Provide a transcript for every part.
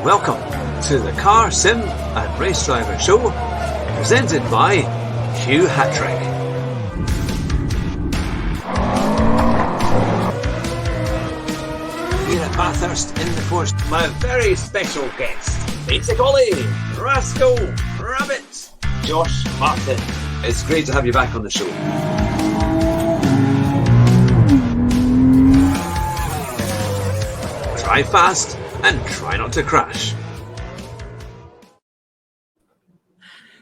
Welcome to the Car Sim and Race Driver Show, presented by Hugh Hattrick. Here at Bathurst in the Forest, my very special guest, Basic Ollie, Rascal, Rabbit, Josh Martin. It's great to have you back on the show. Drive fast and try not to crash.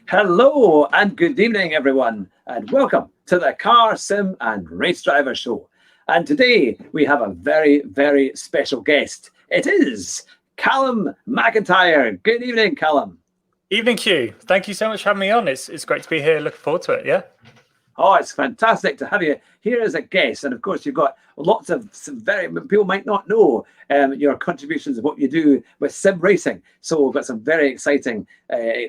Hello and good evening, everyone, and welcome to the Car Sim and Race Driver Show. And today we have a very, very special guest. It is Callum McIntyre. Good evening, Callum. Evening, Hugh. Thank you so much for having me on. It's great to be here. Looking forward to it, yeah? Oh, it's fantastic to have you here as a guest. And of course, you've got lots of people might not know your contributions of what you do with sim racing. So we've got some very exciting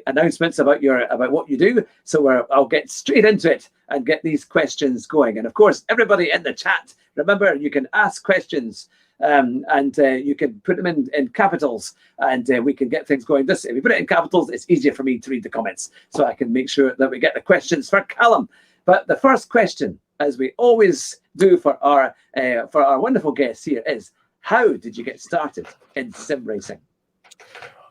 announcements about what you do. So I'll get straight into it and get these questions going. And of course, everybody in the chat, remember, you can ask questions and you can put them in capitals and we can get things going. If you put it in capitals, it's easier for me to read the comments. So I can make sure that we get the questions for Callum. But the first question, as we always do for our wonderful guests here, is how did you get started in sim racing?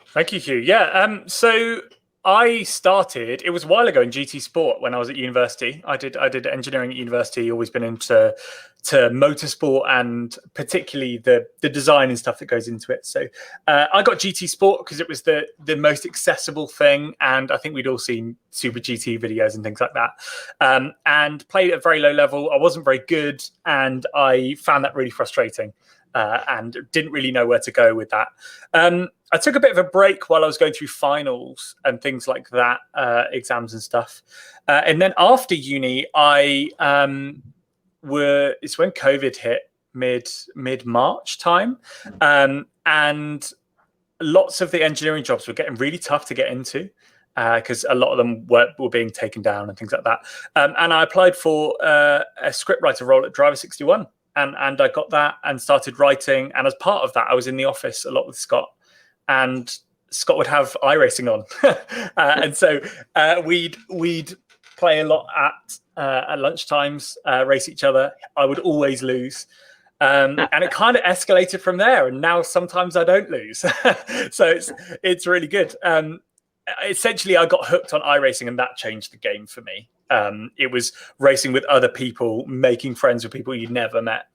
Thank you, Hugh. Yeah, so I started, it was a while ago in GT Sport when I was at university. I did engineering at university, always been into motorsport and particularly the design and stuff that goes into it. So I got GT Sport because it was the most accessible thing. And I think we'd all seen Super GT videos and things like that. And played at a very low level. I wasn't very good and I found that really frustrating. And didn't really know where to go with that. I took a bit of a break while I was going through finals and things like that, exams and stuff. And then after uni, it's when COVID hit mid-March time. And lots of the engineering jobs were getting really tough to get into because a lot of them were being taken down and things like that. And I applied for a scriptwriter role at Driver 61. And I got that and started writing. And as part of that, I was in the office a lot with Scott. And Scott would have iracing on. And so we'd play a lot at lunchtimes, race each other. I would always lose. And it kind of escalated from there. And now sometimes I don't lose. So it's really good. Essentially, I got hooked on iRacing and that changed the game for me. It was racing with other people, making friends with people you never met,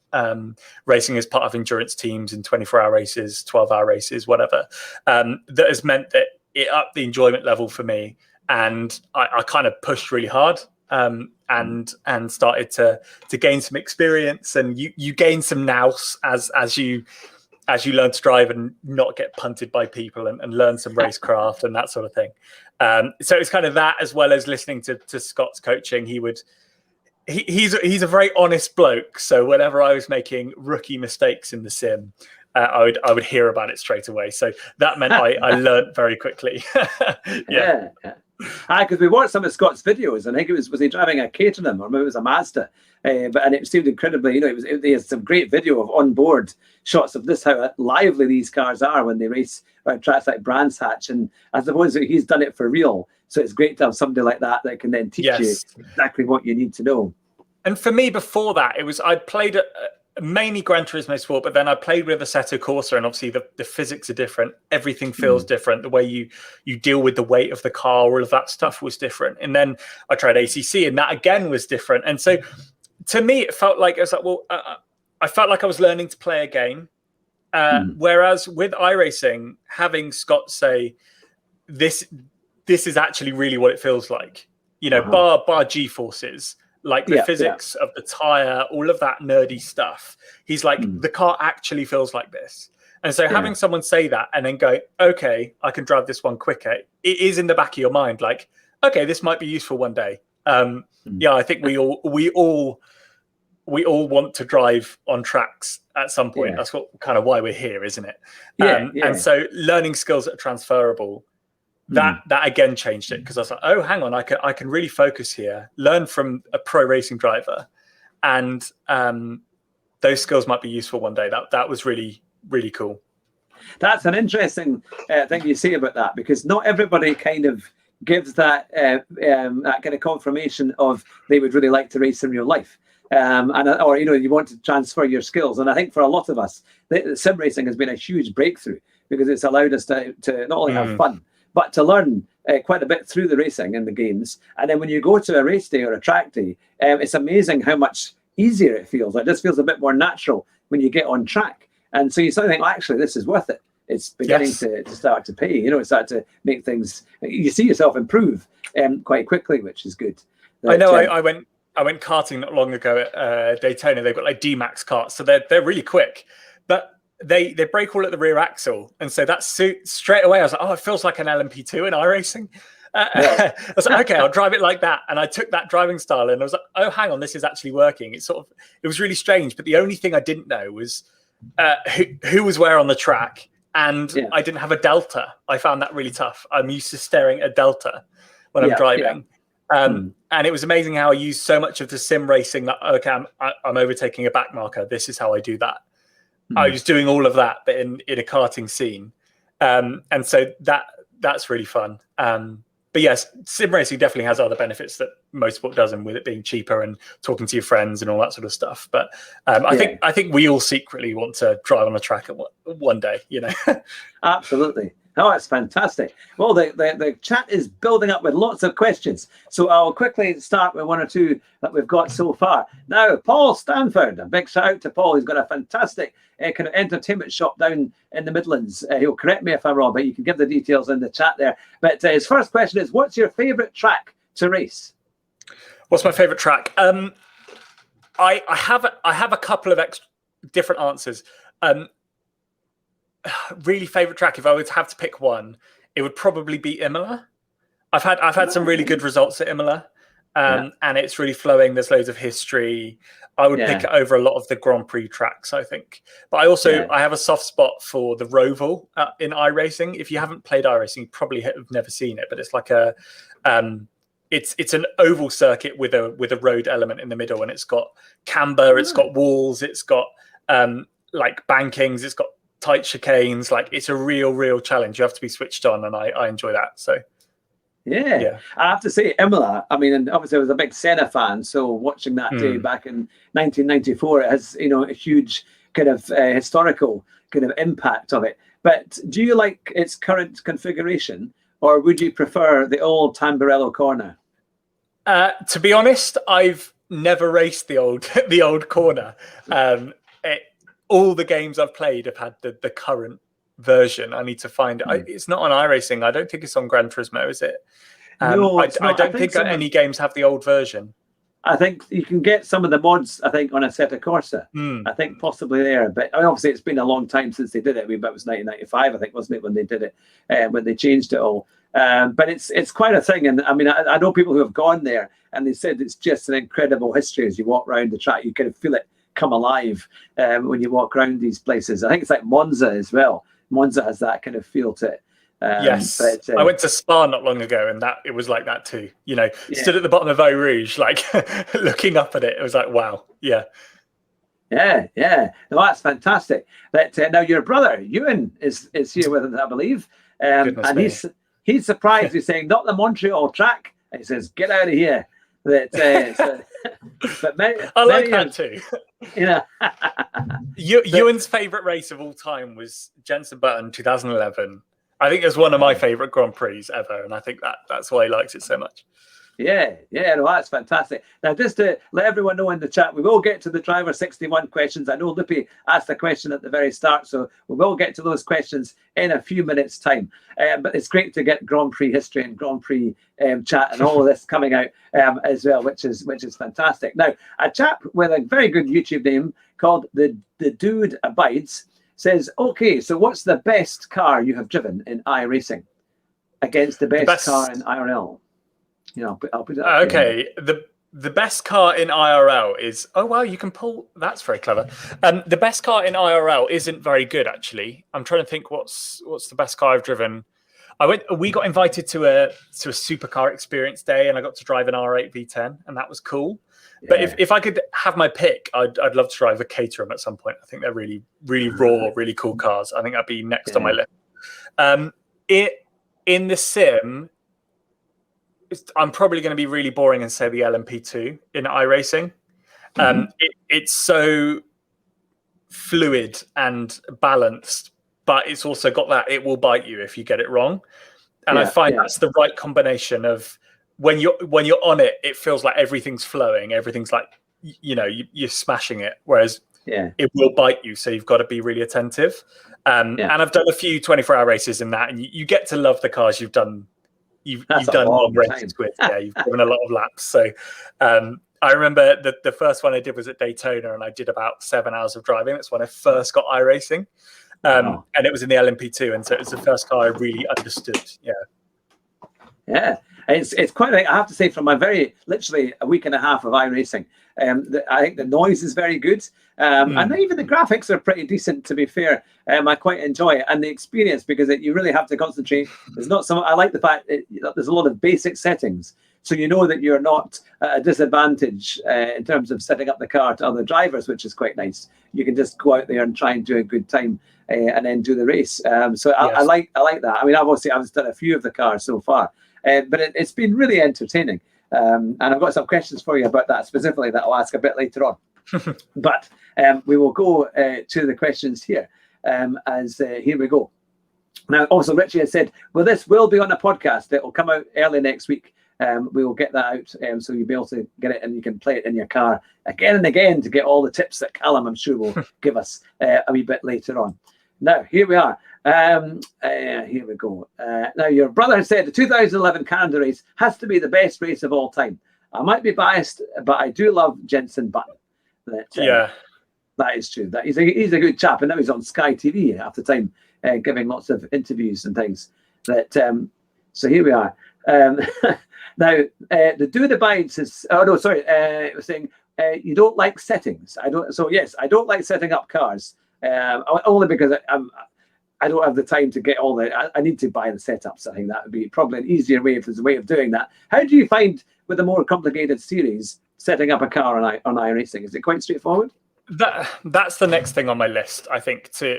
racing as part of endurance teams in 24-hour races, 12-hour races, whatever. That has meant that it upped the enjoyment level for me. And I kind of pushed really hard and started to gain some experience. And you gain some nous as you learn to drive and not get punted by people and learn some racecraft and that sort of thing. So it's kind of that, as well as listening to Scott's coaching. He's a very honest bloke. So whenever I was making rookie mistakes in the sim, I would hear about it straight away. So that meant I learned very quickly. Yeah. Because we watched some of Scott's videos, and I think was he driving a Caterham or maybe it was a Mazda, and it seemed incredibly, he has some great video of onboard shots of this, how lively these cars are when they race around tracks like Brands Hatch, and I suppose that he's done it for real. So it's great to have somebody like that can then teach you exactly what you need to know. And for me, before that, I'd played mainly Gran Turismo Sport, but then I played with Assetto Corsa, and obviously the physics are different. Everything feels different. The way you deal with the weight of the car, all of that stuff was different. And then I tried ACC, and that again was different. And so to me, it felt like I felt like I was learning to play a game. Whereas with iRacing, having Scott say this is actually really what it feels like, bar G-forces. Like the physics of the tire, all of that nerdy stuff. He's like, the car actually feels like this. And so having someone say that and then go, okay, I can drive this one quicker. It is in the back of your mind. Like, okay, this might be useful one day. I think we all want to drive on tracks at some point. That's kind of why we're here, isn't it? And so learning skills that are transferable, that again changed it, because I was like, oh, hang on, I can really focus here, learn from a pro racing driver, and those skills might be useful one day. That was really, really cool. That's an interesting thing you say about that, because not everybody kind of gives that that kind of confirmation of they would really like to race in real life. Or you want to transfer your skills. And I think for a lot of us, the sim racing has been a huge breakthrough, because it's allowed us to not only have fun, but to learn quite a bit through the racing and the games. And then when you go to a race day or a track day, it's amazing how much easier it feels. It just feels a bit more natural when you get on track. And so you sort of think, well, actually, this is worth it. It's beginning to start to pay. Start to make things. You see yourself improve quite quickly, which is good. I know. I went karting not long ago at Daytona. They've got like D-Max karts, so they're really quick, but they brake all at the rear axle, and so that's straight away. I was like, oh, it feels like an LMP2 in iRacing. I was like, okay, I'll drive it like that. And I took that driving style, and I was like, oh, hang on, this is actually working. It was really strange. But the only thing I didn't know was who was where on the track. And I didn't have a delta. I found that really tough. I'm used to staring at a delta when I'm driving. And it was amazing how I used so much of the sim racing that, okay, I'm overtaking a back marker. This is how I do that. I was doing all of that, but in a karting scene. And so that's really fun. But yes, sim racing definitely has other benefits that motorsport doesn't, with it being cheaper and talking to your friends and all that sort of stuff. But I think we all secretly want to drive on a track at one day, Absolutely. Oh, it's fantastic. Well, the chat is building up with lots of questions. So I'll quickly start with one or two that we've got so far. Now, Paul Stanford, a big shout out to Paul. He's got a fantastic kind of entertainment shop down in the Midlands. He'll correct me if I'm wrong, but you can give the details in the chat there. But his first question is, what's your favourite track to race? What's my favourite track? I have a couple of different answers. Really favorite track, if I were to have to pick one, it would probably be Imola. I've had some really good results at Imola, and it's really flowing. There's loads of history. I would pick it over a lot of the Grand Prix tracks, I think. But I also I have a soft spot for the Roval in iRacing. If you haven't played iRacing, you probably have never seen it, but it's like a it's an oval circuit with a road element in the middle, and it's got camber, it's got walls, it's got like bankings, it's got tight chicanes. Like, it's a real challenge. You have to be switched on, and I enjoy that. So I have to say, Imola, I mean, and obviously I was a big Senna fan, so watching that day back in 1994, it has a huge kind of historical kind of impact of it. But do you like its current configuration, or would you prefer the old Tamburello corner? To be honest, I've never raced the old corner. All the games I've played have had the current version. I need to find it. It's not on iRacing. I don't think it's on Gran Turismo, is it? No, I don't think any games have the old version. I think you can get some of the mods, I think, on Assetto Corsa. I think possibly there. But obviously, it's been a long time since they did it. I mean, that was 1995, I think, wasn't it, when they did it, when they changed it all. But it's quite a thing. And I mean, I know people who have gone there, and they said it's just an incredible history as you walk around the track. You kind of feel it come alive when you walk around these places. I think it's like Monza as well. Monza has that kind of feel to it. Yes, but, I went to Spa not long ago, and it was like that too. Stood at the bottom of Eau Rouge, like looking up at it. It was like, wow, yeah. No, that's fantastic. But now your brother Ewan is here with us, I believe, and he's surprised. He's saying, not the Montreal track. And he says, get out of here. But I like that too. Ewan's favourite race of all time was Jensen Button 2011. I think it's one of my favourite Grand Prix ever, and I think that's why he likes it so much. No, that's fantastic. Now, just to let everyone know in the chat, we will get to the Driver 61 questions. I know Lippy asked a question at the very start, so we will get to those questions in a few minutes' time. But it's great to get Grand Prix history and Grand Prix chat and all of this coming out as well, which is fantastic. Now, a chap with a very good YouTube name called the Dude Abides says, okay, so what's the best car you have driven in iRacing against the best car in IRL? I'll put it up. Okay, the best car in IRL is, oh wow, you can pull. That's very clever. The best car in IRL isn't very good, actually. I'm trying to think what's the best car I've driven. We got invited to a supercar experience day, and I got to drive an R8 V10, and that was cool. But if I could have my pick, I'd love to drive a Caterham at some point. I think they're really, really raw, really cool cars. I think that'd be next on my list. In the sim, I'm probably going to be really boring and say the LMP2 in iRacing. It's so fluid and balanced, but it's also got that it will bite you if you get it wrong. And I find that's the right combination of when you're on it, it feels like everything's flowing, everything's like, you're smashing it, whereas it will bite you, so you've got to be really attentive. And I've done a few 24-hour races in that, and you get to love the cars you've done long races with. You've driven a lot of laps. So I remember the first one I did was at Daytona, and I did about 7 hours of driving. That's when I first got iRacing. And it was in the LMP2, and so it was the first car I really understood. It's quite. I have to say, from my literally a week and a half of iRacing, I think the noise is very good, and even the graphics are pretty decent. To be fair, I quite enjoy it, and the experience, because you really have to concentrate. There's not some. I like the fact that there's a lot of basic settings, so you know that you're not at a disadvantage in terms of setting up the car to other drivers, which is quite nice. You can just go out there and try and do a good time. And then do the race. I like that. I mean, I've done a few of the cars so far, but it's been really entertaining. And I've got some questions for you about that specifically that I'll ask a bit later on. But we will go to the questions here. Here we go. Now, also, Richie has said, well, this will be on a podcast. It will come out early next week. We will get that out, so you'll be able to get it, and you can play it in your car again and again to get all the tips that Callum, I'm sure, will give us a wee bit later on. Now, here we are. Here we go. Now, your brother has said the 2011 Canada race has to be the best race of all time. I might be biased, but I do love Jenson Button. That is true. That he's a good chap, and now he's on Sky TV half the time, giving lots of interviews and things. So here we are. Now, the Dude Abides is. Oh no, sorry. It was saying you don't like settings. I don't. So yes, I don't like setting up cars. Only because I don't have the time to get all the. I need to buy the setups. I think that would be probably an easier way if there's a way of doing that. How do you find with a more complicated series setting up a car on iRacing? Is it quite straightforward? That's the next thing on my list. I think to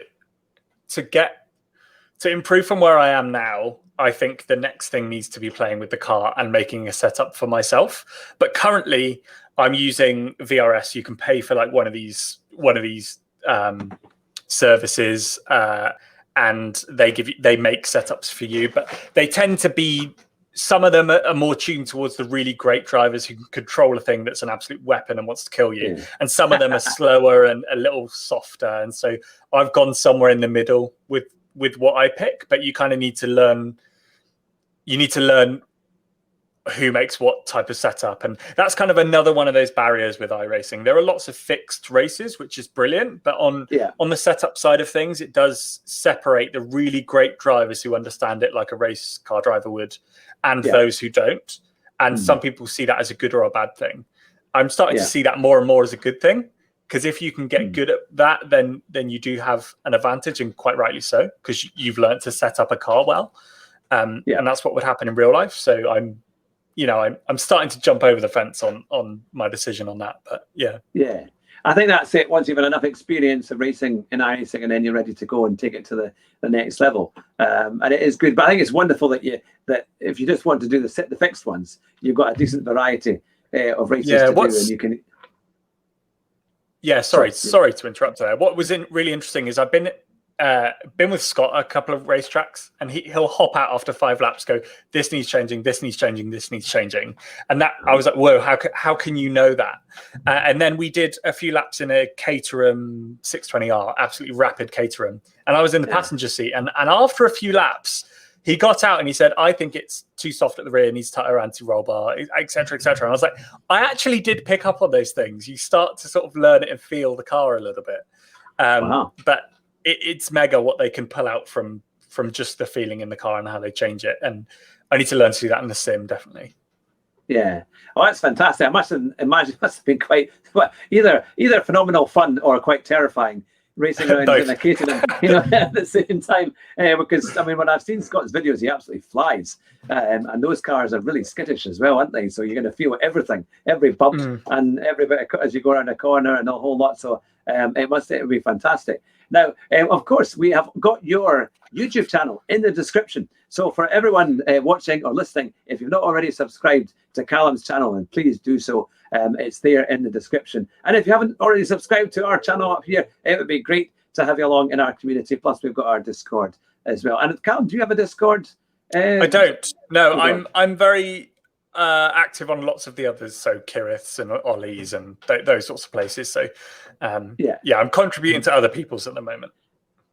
improve from where I am now. I think the next thing needs to be playing with the car and making a setup for myself. But currently, I'm using VRS. You can pay for like one of these services, and they make setups for you. But they tend to be, some of them are more tuned towards the really great drivers who can control a thing that's an absolute weapon and wants to kill you. And some of them are slower and a little softer. And so I've gone somewhere in the middle with what I pick, but you kind of need to learn. You need to learn who makes what type of setup, and that's kind of another one of those barriers with iRacing. There are lots of fixed races, which is brilliant, but on the setup side of things, it does separate the really great drivers who understand it like a race car driver would, and those who don't. And some people see that as a good or a bad thing. I'm starting to see that more and more as a good thing. Because if you can get good at that, then you do have an advantage, and quite rightly so, because you've learned to set up a car well, and that's what would happen in real life. So I'm starting to jump over the fence on my decision on that. But I think that's it. Once you've had enough experience of racing in iRacing, and then you're ready to go and take it to the next level, and it is good. But I think it's wonderful that if you just want to do the fixed ones, you've got a decent variety of races to do, and you can. Yeah, sorry to interrupt there. What was really interesting is I've been with Scott a couple of racetracks, and he'll hop out after 5 laps, go, this needs changing, this needs changing, this needs changing. And that I was like, whoa, how can you know that? And then we did a few laps in a Caterham 620R, absolutely rapid Caterham. And I was in the passenger seat. And after a few laps, he got out and he said, I think it's too soft at the rear, needs tighter anti-roll bar, et cetera, et cetera. And I was like, I actually did pick up on those things. You start to sort of learn it and feel the car a little bit. But it's mega what they can pull out from just the feeling in the car and how they change it. And I need to learn to do that in the sim, definitely. Yeah. Oh, that's fantastic. I must imagine it must have been quite either phenomenal fun or quite terrifying racing around in a Caterham, at the same time. Because I mean, when I've seen Scott's videos, he absolutely flies, and those cars are really skittish as well, aren't they? So you're going to feel everything, every bump, and every bit as you go around a corner, and a whole lot. So it would be fantastic. Now, of course, we have got your YouTube channel in the description. So for everyone watching or listening, if you've not already subscribed to Callum's channel, then please do so. It's there in the description. And if you haven't already subscribed to our channel up here, it would be great to have you along in our community. Plus, we've got our Discord as well. And Callum, do you have a Discord? I don't. No, I'm very active on lots of the others, so Kirith's and Ollie's and those sorts of places. So yeah, I'm contributing to other people's at the moment.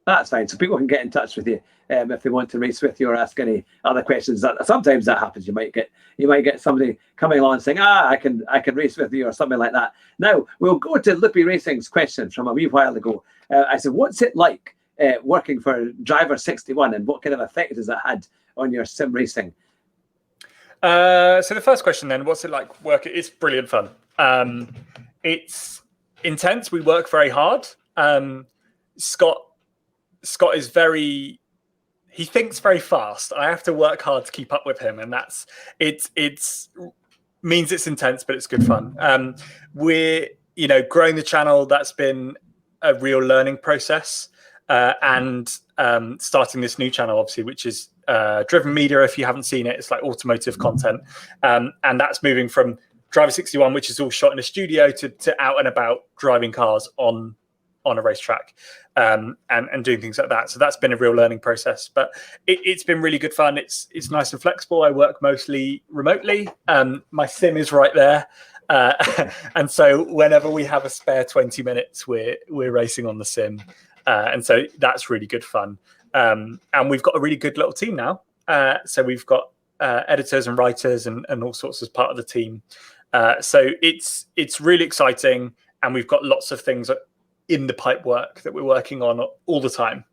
That's fine. So people can get in touch with you if they want to race with you or ask any other questions. Sometimes that happens. You might get somebody coming along saying, I can race with you or something like that. Now we'll go to Lippy Racing's question from a wee while ago. I said, what's it like working for Driver 61, and what kind of effect has that had on your sim racing? So the first question then, what's it like working? It's brilliant fun. It's intense. We work very hard. Scott is he thinks very fast. I have to work hard to keep up with him, and it's means it's intense, but it's good fun. We're growing the channel. That's been a real learning process, and starting this new channel, obviously, which is Driven Media. If you haven't seen it, it's like automotive content, and that's moving from Driver 61, which is all shot in a studio, to out and about driving cars on a racetrack, and doing things like that. So that's been a real learning process, but it's been really good fun. It's nice and flexible. I work mostly remotely. My sim is right there. And so whenever we have a spare 20 minutes, we're racing on the sim. And so that's really good fun. And we've got a really good little team now. So we've got editors and writers and all sorts as part of the team. So it's really exciting. And we've got lots of things in the pipe work that we're working on all the time.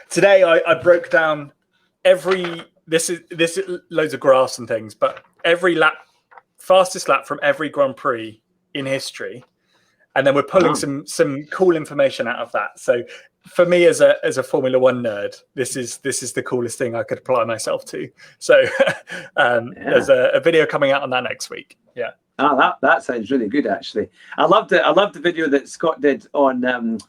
Today I broke down this is loads of graphs and things, but every fastest lap from every Grand Prix in history, and then we're pulling some cool information out of that. So for me as a Formula One nerd, this is the coolest thing I could apply myself to. So there's a video coming out on that next week. Yeah. Oh, that sounds really good, actually. I loved the video that Scott did on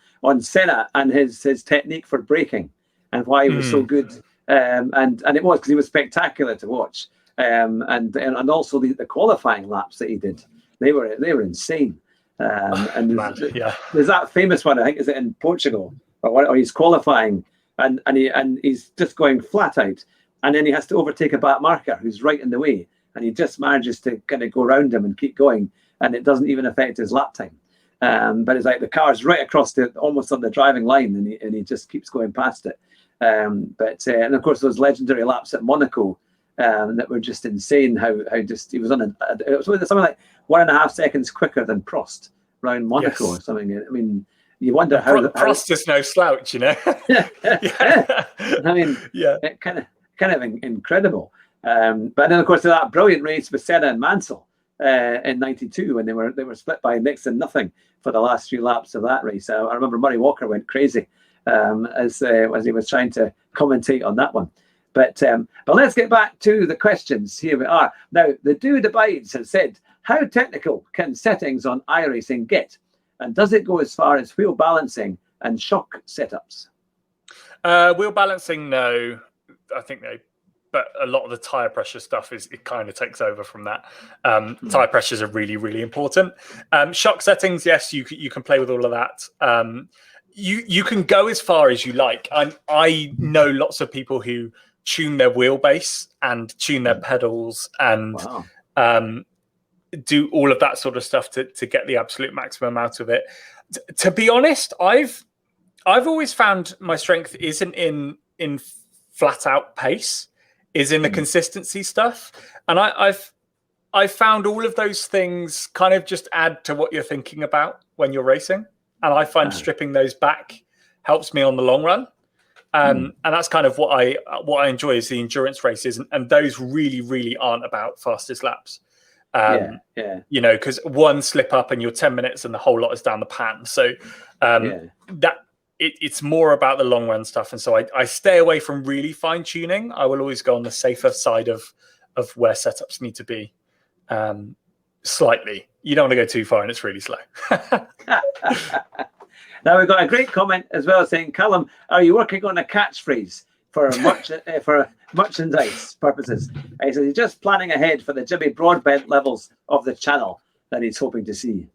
Senna and his technique for braking and why he was so good. And it was because he was spectacular to watch. And also the qualifying laps that he did, they were insane. And there's that famous one, I think, is it in Portugal, or he's qualifying and he's just going flat out, and then he has to overtake a back marker who's right in the way. And he just manages to kind of go around him and keep going, and it doesn't even affect his lap time. But it's like the car's right across almost on the driving line, and he just keeps going past it. And of course those legendary laps at Monaco that were just insane. How just he was on it was something like 1.5 seconds quicker than Prost around Monaco or something. I mean, you wonder how Prost is no slouch, I mean, it kind of incredible. But then, of course, that brilliant race with Senna and Mansell in '92 when they were split by next to nothing for the last few laps of that race. I remember Murray Walker went crazy as he was trying to commentate on that one. But let's get back to the questions. Here we are. Now, the Dude Abides has said, how technical can settings on iRacing get? And does it go as far as wheel balancing and shock setups? Wheel balancing, no. I think but a lot of the tire pressure stuff it kind of takes over from that. Tire pressures are really, really important. Shock settings, yes, you can play with all of that. You can go as far as you like. I know lots of people who tune their wheelbase and tune their pedals and do all of that sort of stuff to get the absolute maximum out of it. To be honest, I've always found my strength isn't in flat out pace, is in the consistency stuff. And I've found all of those things kind of just add to what you're thinking about when you're racing. And I find stripping those back helps me on the long run. And that's kind of what I enjoy is the endurance races. And those really, really aren't about fastest laps. You know, because one slip up and you're 10 minutes and the whole lot is down the pan. So it's more about the long run stuff. And so I stay away from really fine tuning. I will always go on the safer side of where setups need to be slightly. You don't want to go too far and it's really slow. Now we've got a great comment as well saying, Callum, are you working on a catchphrase for merchandise purposes? He says he's just planning ahead for the Jimmy Broadbent levels of the channel that he's hoping to see.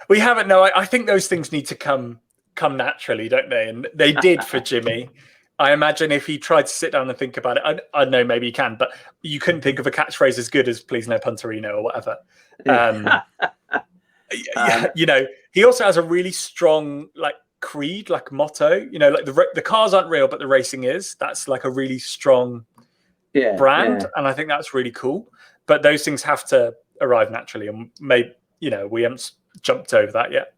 We haven't. No, I think those things need to come naturally, don't they? And they did for Jimmy. I imagine if he tried to sit down and think about it, I don't know, maybe he can, but you couldn't think of a catchphrase as good as "Please no punterino" or whatever. You know, he also has a really strong creed, motto. You know, like the cars aren't real, but the racing is. That's like a really strong brand, and I think that's really cool. But those things have to arrive naturally, and maybe we haven't jumped over that yet.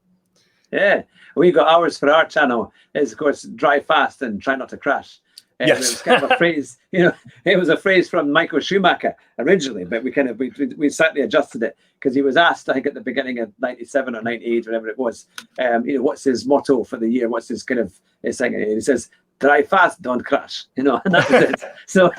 Yeah, we got ours for our channel is, of course, drive fast and try not to crash. Yes, it was kind of a phrase. It was a phrase from Michael Schumacher originally, but we slightly adjusted it because he was asked, I think, at the beginning of '97 or '98, whatever it was, what's his motto for the year? What's his kind of his thing? And he says, "Drive fast, don't crash." And that was it. So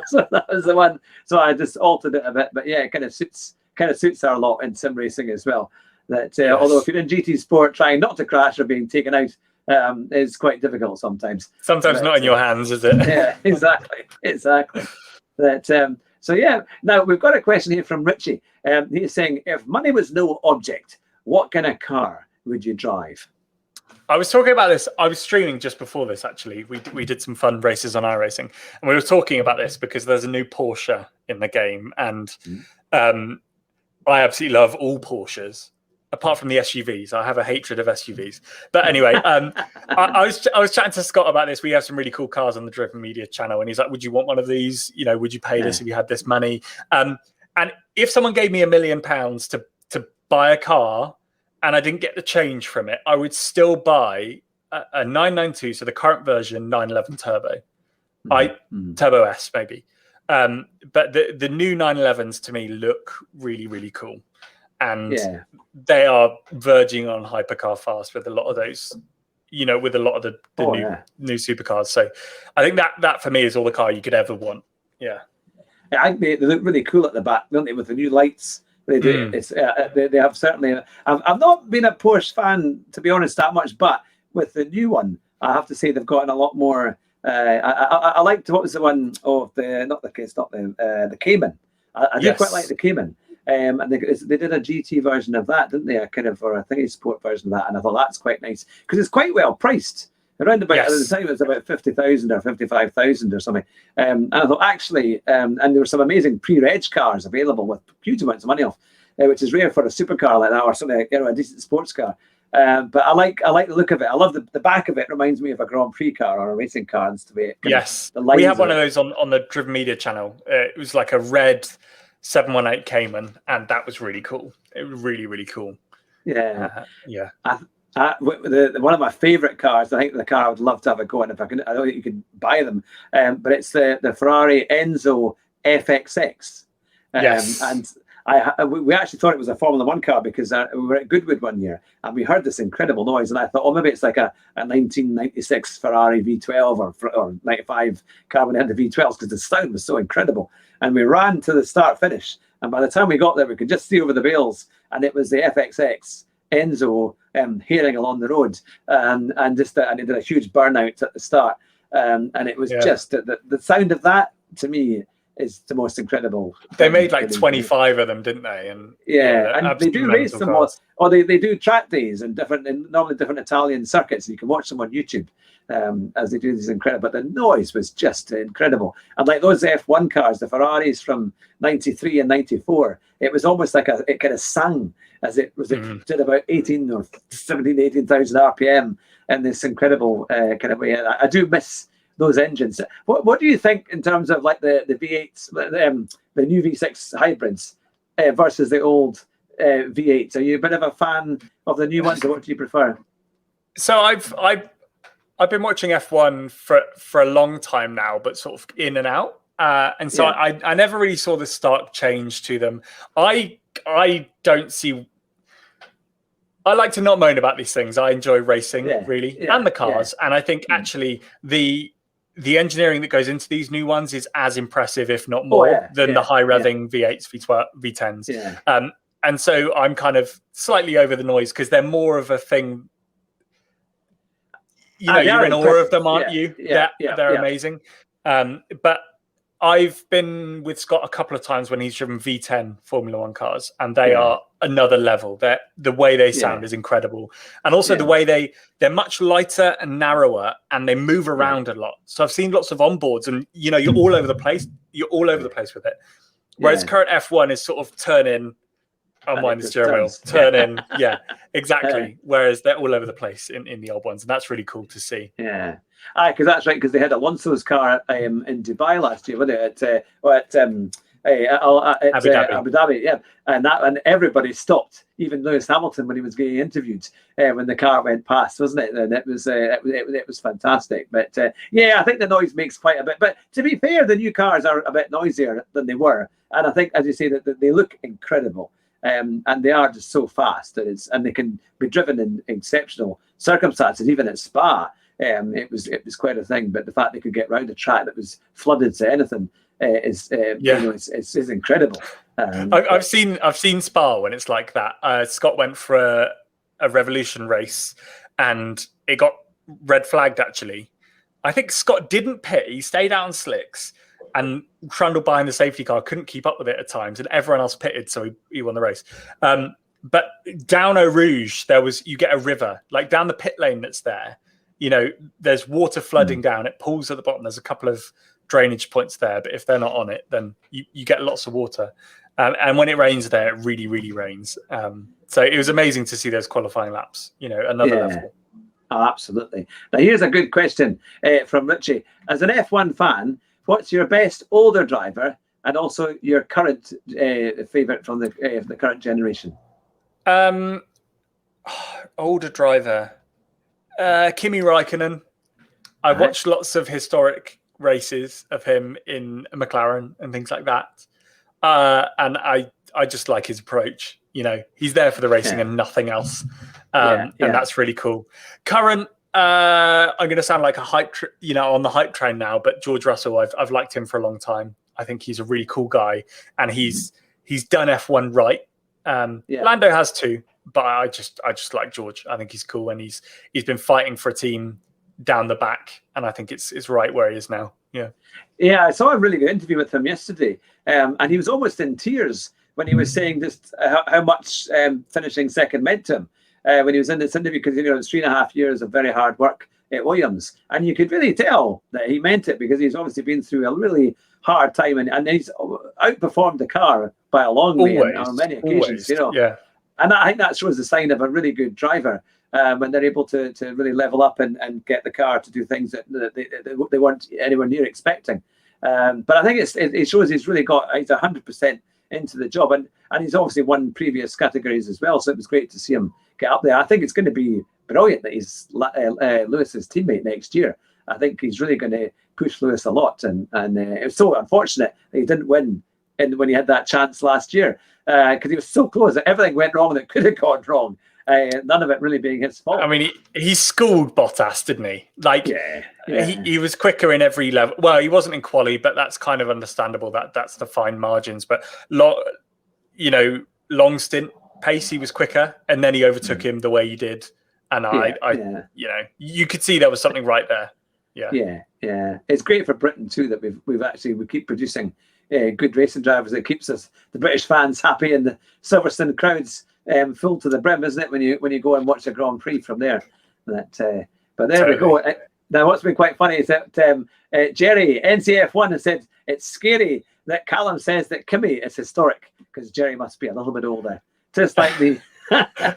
so that was the one. So I just altered it a bit, but yeah, it kind of suits our lot in sim racing as well. That although if you're in GT Sport, trying not to crash or being taken out is quite difficult sometimes. Sometimes not in your hands, is it? Yeah, exactly. That so yeah. Now we've got a question here from Richie. He's saying, if money was no object, what kind of car would you drive? I was talking about this. I was streaming just before this. Actually, we did some fun races on iRacing, and we were talking about this because there's a new Porsche in the game, and I absolutely love all Porsches. Apart from the SUVs, I have a hatred of SUVs. But anyway, I was chatting to Scott about this. We have some really cool cars on the Driven Media channel, and he's like, "Would you want one of these? Would you pay this if you had this money?" And if someone gave me £1 million to buy a car, and I didn't get the change from it, I would still buy a 992, so the current version 911 Turbo, Turbo S maybe. But the new 911s to me look really, really cool. And they are verging on hypercar fast with a lot of those, with a lot of the new supercars. So I think that for me is all the car you could ever want. Yeah, I think they look really cool at the back, don't they? With the new lights, they do. It's they have certainly. I've not been a Porsche fan, to be honest, that much, but with the new one, I have to say they've gotten a lot more. I liked, what was the one of the Cayman. I do quite like the Cayman. And they did a GT version of that, didn't they? Or I think a sport version of that, and I thought that's quite nice because it's quite well priced. Around about at the time it was about 50,000 or 55,000 or something. And I thought actually, and there were some amazing pre-reg cars available with huge amounts of money off, which is rare for a supercar like that or something, a decent sports car. But I like the look of it. I love the back of it. Reminds me of a Grand Prix car or a racing car. And yes, we have one of those on the Driven Media channel. It was like a red 718 Cayman, and that was really cool. It was really, really cool. Yeah. One of my favorite cars, I think the car I would love to have a go in if I don't think you could buy them, but it's the Ferrari Enzo FXX. And we actually thought it was a Formula One car because we were at Goodwood one year and we heard this incredible noise, and I thought, maybe it's like a 1996 Ferrari V12 or 95 carbon into V12s because the sound was so incredible. And we ran to the start finish, and by the time we got there, we could just see over the bales, and it was the FXX Enzo hearing along the road, and it did a huge burnout at the start, and it was just the sound of that to me is the most incredible. They made like 25 of them, didn't they? And and they do race them, or they do track days and normally different Italian circuits. You can watch them on YouTube as they do these incredible. But the noise was just incredible. And like those F1 cars, the Ferraris from '93 and '94, it was almost like it kind of sang as it did about 18,000 or 18,000 RPM in this incredible kind of way. I do miss those engines. What do you think in terms of like the V8s, the new V6 hybrids versus the old V8s? Are you a bit of a fan of the new ones, or what do you prefer? So I've been watching F1 for a long time now, but sort of in and out. And so I never really saw the stark change to them. I I don't see. I like to not moan about these things. I enjoy racing really, and the cars. And I think actually the engineering that goes into these new ones is as impressive, if not more, than the high revving V8s, V10s. Yeah. And so I'm kind of slightly over the noise because they're more of a thing. You know, you're in awe of them, aren't you? They're amazing. But I've been with Scott a couple of times when he's driven V10 Formula One cars, and they are another level. The way they sound is incredible, and also the way they're much lighter and narrower, and they move around a lot. So I've seen lots of onboards, and you know, you're all over the place. You're all over the place with it. Whereas current F1 is sort of turn in, unwind the steering wheel, turn in, exactly. Whereas they're all over the place in the old ones, and that's really cool to see. Yeah. Because that's right, because they had Alonso's car in Dubai last year, wasn't it? At Abu Dhabi, and everybody stopped, even Lewis Hamilton when he was getting interviewed when the car went past, wasn't it? And it was fantastic. But I think the noise makes quite a bit. But to be fair, the new cars are a bit noisier than they were, and I think, as you say, that they look incredible. And they are just so fast, and they can be driven in exceptional circumstances, even at Spa. It was quite a thing, but the fact they could get round a track that was flooded to anything is incredible. I've seen Spa when it's like that. Scott went for a Revolution race, and it got red flagged. Actually, I think Scott didn't pit; he stayed out on slicks and trundled behind the safety car. Couldn't keep up with it at times, and everyone else pitted, so he won the race. But down Eau Rouge, you get a river, like down the pit lane that's there. You know, there's water flooding down. It pools at the bottom. There's a couple of drainage points there, but if they're not on it, then you get lots of water. And when it rains there, it really, really rains. So it was amazing to see those qualifying laps, you know, another level. Oh, absolutely. Now, here's a good question from Richie. As an F1 fan, what's your best older driver and also your current favourite from the current generation? Older driver. Kimi Räikkönen. I watched lots of historic races of him in McLaren and things like that, and I just like his approach. You know, he's there for the racing and nothing else, and that's really cool. Current, I'm going to sound like a hype, on the hype train now, but George Russell, I've liked him for a long time. I think he's a really cool guy, and he's done F1 right. Lando has too. But I just like George. I think he's cool, and he's been fighting for a team down the back, and I think it's right where he is now. Yeah, I saw a really good interview with him yesterday, and he was almost in tears when he was saying just how much finishing second meant to him when he was in this interview, because it's 3.5 years of very hard work at Williams, and you could really tell that he meant it, because he's obviously been through a really hard time, and he's outperformed the car by a long way on many occasions. And I think that shows a sign of a really good driver when they're able to really level up and get the car to do things that they weren't anywhere near expecting. But I think it shows he's 100% into the job, and he's obviously won previous categories as well. So it was great to see him get up there. I think it's going to be brilliant that he's Lewis's teammate next year. I think he's really going to push Lewis a lot, and it was so unfortunate that he didn't win when he had that chance last year. Because he was so close that everything went wrong that could have gone wrong. None of it really being his fault. I mean, he schooled Bottas, didn't he? Like, he was quicker in every level. Well, he wasn't in quali, but that's kind of understandable. That's the fine margins. But long stint pace, he was quicker, and then he overtook him the way he did. And you could see there was something right there. Yeah. It's great for Britain too that we keep producing good racing drivers. It keeps the British fans happy, and the Silverstone crowds full to the brim, isn't it? When you go and watch a Grand Prix from there. But there we go. Now, what's been quite funny is that Jerry NCF1 has said it's scary that Callum says that Kimi is historic, because Jerry must be a little bit older, just like the.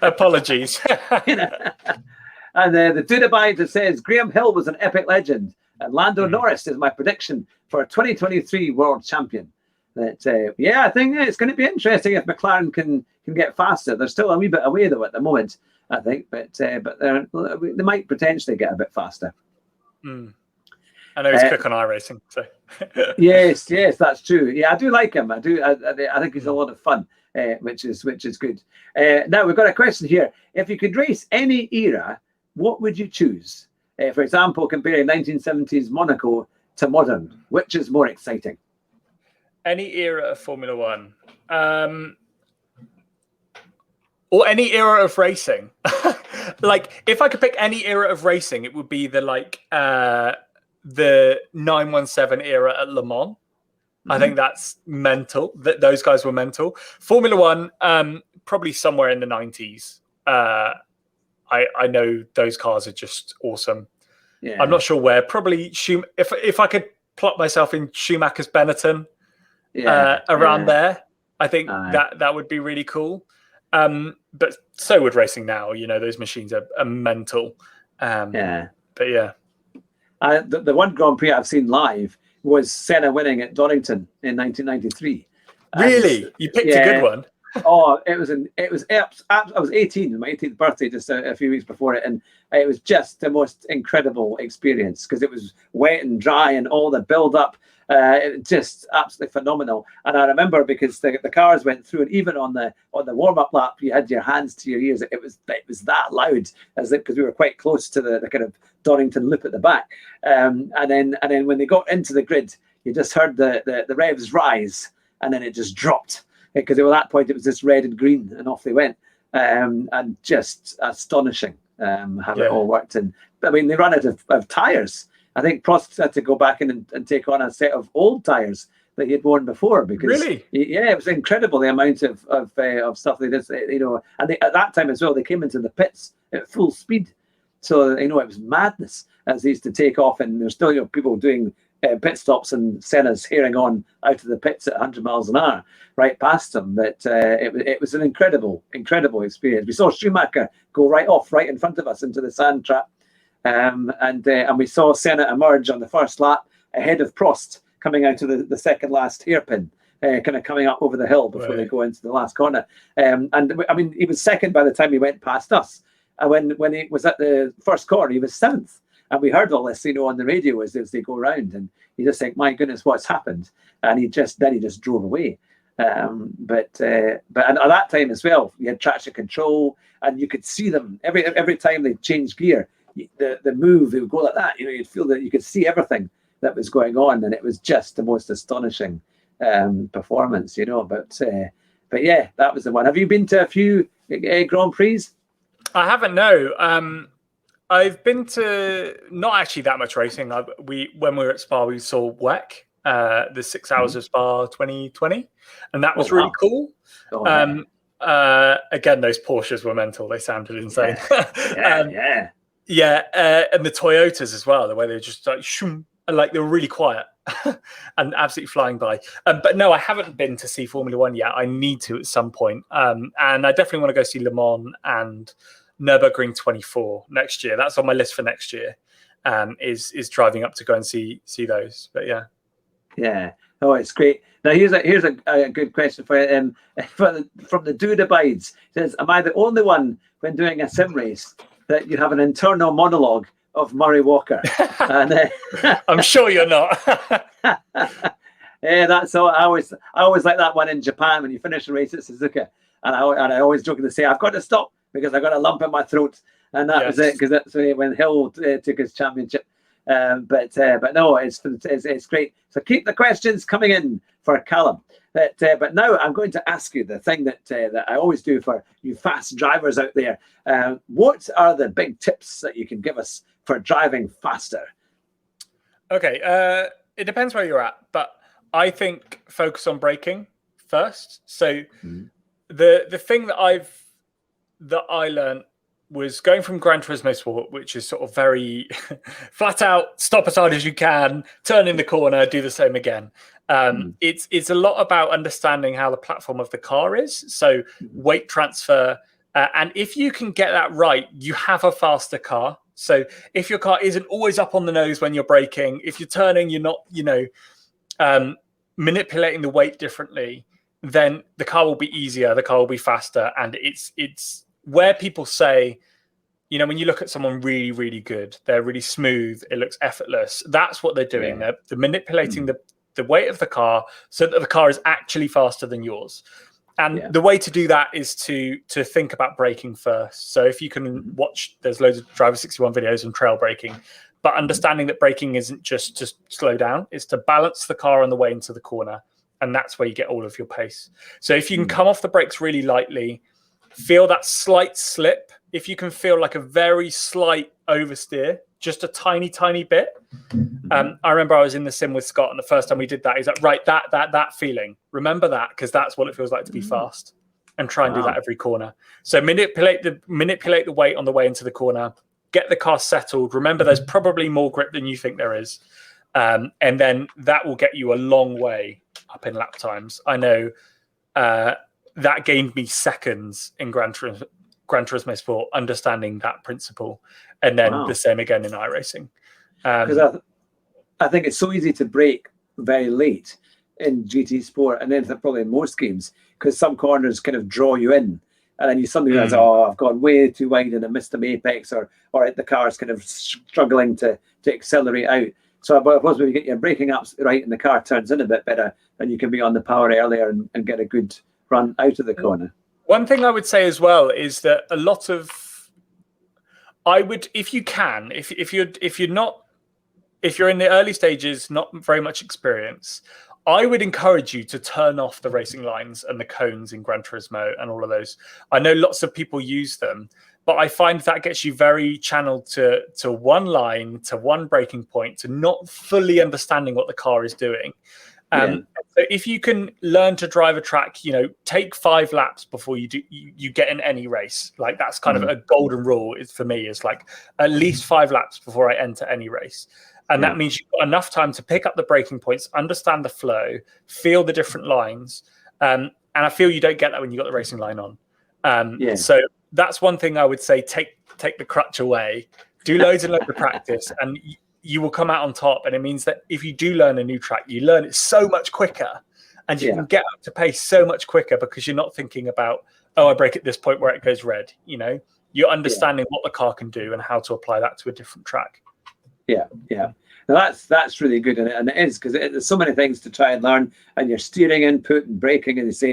Apologies. And the Dudabai says Graham Hill was an epic legend. And Lando Norris is my prediction for 2023 world champion. I think it's going to be interesting if McLaren can get faster. They're still a wee bit away though at the moment, I think, but they might potentially get a bit faster. I know he's quick on iRacing. So yes, that's true. Yeah, I do like him. I think he's a lot of fun. which is good. Now we've got a question here. If you could race any era, what would you choose? For example, comparing 1970s Monaco to modern, which is more exciting? Any era of Formula One, or any era of racing. Like, if I could pick any era of racing, it would be the 917 era at Le Mans. I think that's mental. Those guys were mental. Formula One, probably somewhere in the 90s. I know those cars are just awesome. Yeah. I'm not sure where. Probably if I could plot myself in Schumacher's Benetton, around there, I think that would be really cool. But so would racing now. Those machines are mental. But yeah, the one Grand Prix I've seen live was Senna winning at Donington in 1993. Really, you picked a good one. Oh, I was 18, my 18th birthday, just a few weeks before it, and it was just the most incredible experience because it was wet and dry and all the build up. It just absolutely phenomenal. And I remember because the cars went through, and even on the warm up lap, you had your hands to your ears. It was that loud, because we were quite close to the kind of Donington loop at the back. And then when they got into the grid, you just heard the revs rise, and then it just dropped because at that point it was just red and green, and off they went. And just astonishing how it all worked. And I mean, they ran out of tires. I think Prost had to go back and take on a set of old tires that he had worn before because really, it was incredible the amount of stuff they did. And at that time as well, they came into the pits at full speed, so it was madness as they used to take off, and there's still people doing pit stops, and Senna's herring on out of the pits at 100 miles an hour right past them. But it was an incredible experience. We saw Schumacher go right in front of us into the sand trap. And we saw Senna emerge on the first lap ahead of Prost coming out of the second last hairpin, kind of coming up over the hill before they go into the last corner. And I mean, he was second by the time he went past us. And when he was at the first corner, he was seventh. And we heard all this, on the radio as they go around, and you just think, my goodness, what's happened? And he just drove away. But at that time as well, you had traction control, and you could see them every time they changed gear. The move, it would go like that. You'd feel that you could see everything that was going on, and it was just the most astonishing performance. But yeah, that was the one. Have you been to a few Grand Prix? I haven't. No, I've been to not actually that much racing. When we were at Spa, we saw WEC, the 6 hours of Spa 2020, and that was really cool. Again, those Porsches were mental. They sounded insane. And the Toyotas as well, the way they were just like shoom, and they were really quiet and absolutely flying by. But no, I haven't been to see Formula One yet. I need to at some point. And I definitely want to go see Le Mans and Nürburgring 24 next year. That's on my list for next year. Is driving up to go and see those. But yeah. Yeah. Oh, it's great. Now here's a good question for you. From the Dude Abides. It says, am I the only one when doing a sim race that you have an internal monologue of Murray Walker? And I'm sure you're not. Yeah, that's all. I always like that one in Japan when you finish a race at Suzuka, and I always jokingly say, I've got to stop because I got a lump in my throat, and that was it, because that's when Hill took his championship. But no, it's great. So keep the questions coming in for Callum. But now I'm going to ask you the thing that I always do for you fast drivers out there. What are the big tips that you can give us for driving faster? Okay, it depends where you're at, but I think focus on braking first. So the thing that I learned was going from Gran Turismo Sport, which is sort of very flat out, stop as hard as you can, turn in the corner, do the same again. It's a lot about understanding how the platform of the car is. So weight transfer. And if you can get that right, you have a faster car. So if your car isn't always up on the nose when you're braking, if you're turning, you're not, manipulating the weight differently, then the car will be easier, the car will be faster. And it's where people say, when you look at someone really, really good, they're really smooth, it looks effortless. That's what they're doing. They're manipulating the weight of the car so that the car is actually faster than yours. And the way to do that is to think about braking first. So if you can watch, there's loads of Driver 61 videos on trail braking, but understanding that braking isn't just to slow down, it's to balance the car on the way into the corner. And that's where you get all of your pace. So if you can come off the brakes really lightly, feel that slight slip. If you can feel like a very slight oversteer, just a tiny, tiny bit. I remember I was in the sim with Scott, and the first time we did that, he's like, right, that feeling. Remember that, because that's what it feels like to be fast. And try and do that every corner. So manipulate the weight on the way into the corner. Get the car settled. Remember, there's probably more grip than you think there is. And then that will get you a long way up in lap times. I know that gained me seconds in Gran Turismo Sport, understanding that principle. And then the same again in iRacing. Because I think it's so easy to brake very late in GT Sport, and then probably in most games, because some corners kind of draw you in. And then you suddenly realize, I've gone way too wide and I missed an apex, or the car's kind of struggling to accelerate out. So I suppose when you get your braking up right and the car turns in a bit better, then you can be on the power earlier and get a good run out of the corner. One thing I would say as well is that a lot of, if you can, if you're in the early stages, not very much experience, I would encourage you to turn off the racing lines and the cones in Gran Turismo and all of those. I know lots of people use them, but I find that gets you very channeled to one line, to one braking point, to not fully understanding what the car is doing. So if you can learn to drive a track, take 5 laps before you get in any race. Like that's kind of a golden rule for me, is like at least 5 laps before I enter any race. And that means you've got enough time to pick up the braking points, understand the flow, feel the different lines. And I feel you don't get that when you've got the racing line on. So that's one thing I would say, take the crutch away, do loads and loads of practice, and you will come out on top. And it means that if you do learn a new track, you learn it so much quicker, and you can get up to pace so much quicker, because you're not thinking about, I brake at this point where it goes red. You're understanding what the car can do and how to apply that to a different track. Yeah. Now that's really good, and it is, because there's so many things to try and learn, and your steering input and braking, and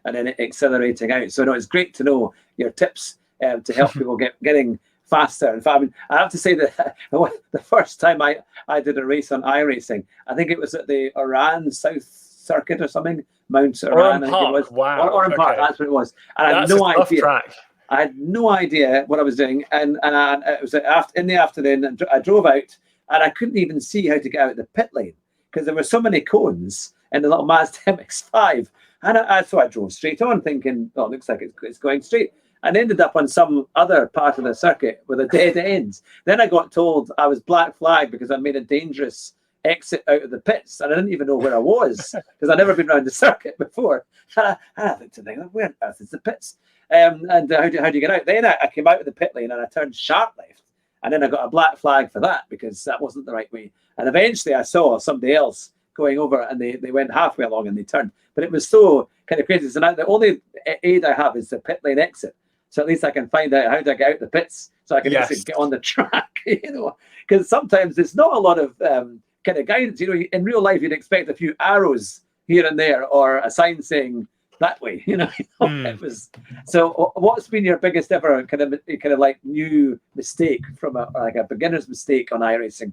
and then accelerating out. So no, it's great to know your tips to help people getting faster. In fact, I have to say that the first time I did a race on iRacing, I think it was at the Oran South Circuit or something, Mount Oran. Oran Park. Wow. Oran Park, that's what it was. And that's a tough track. I had no idea what I was doing, and it was in the afternoon, and I drove out, and I couldn't even see how to get out of the pit lane, because there were so many cones in the little Mazda MX-5. And so I drove straight on, thinking, it looks like it's going straight, and ended up on some other part of the circuit with a dead end. Then I got told I was black flagged because I made a dangerous exit out of the pits, and I didn't even know where I was, because I'd never been around the circuit before. And I looked to think, where on earth is the pits? And how do you get out? Then I came out of the pit lane and I turned sharp left. And then I got a black flag for that, because that wasn't the right way. And eventually I saw somebody else going over, and they went halfway along and they turned. But it was so kind of crazy. So now the only aid I have is the pit lane exit. So at least I can find out how to get out the pits, so I can just get on the track, because sometimes there's not a lot of kind of guidance. In real life, you'd expect a few arrows here and there, or a sign saying that way, It was. So what's been your biggest ever kind of like new mistake from a beginner's mistake on iRacing?